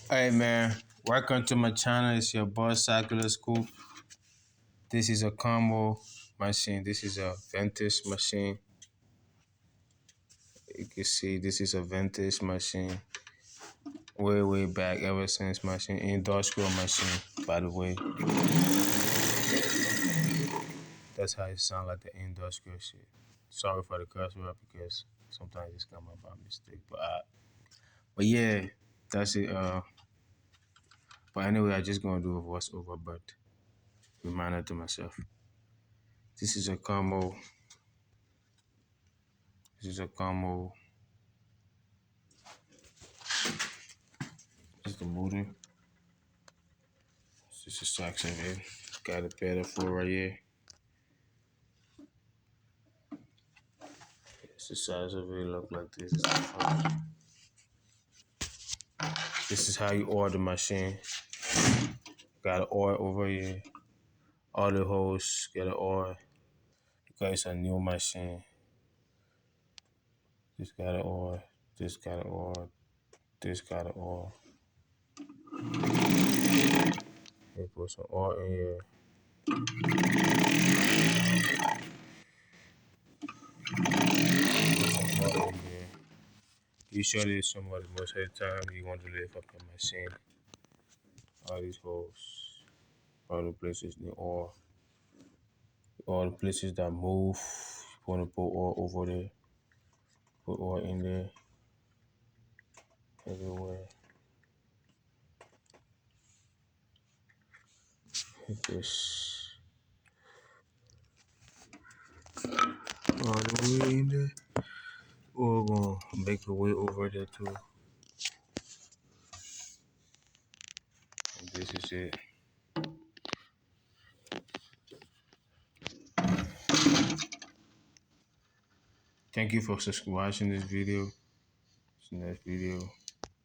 Hey man, welcome to my channel. It's your boy Circular Scoop. This is a combo machine. This is a vintage machine. You can see this is a vintage machine. Way back, ever since machine, industrial machine. By the way, that's how it sounds like the industrial shit. Sorry for the curse word because sometimes it's come up by mistake. But yeah, that's it. But anyway, I just gonna do a voiceover, but reminder to myself. This is a combo. This is a combo. This is the motor. This is a section here. Got a pedal for right here. It's the size of it. Look like this. Is the front. This is how you order the machine. Got an oil over here. All the holes get an oil because it's a new machine. This got an oil. This got an oil. This got an oil. They put some oil in here. Put some oil in here. Usually, somebody most of the time you want to lift up the machine. All these holes, all the places the oil. All the places that move, you want to put oil over there, put oil in there, everywhere. Like this. All the way in there. Oil gonna make a way over there too. And this is it. Thank you for watching this video. See you next video.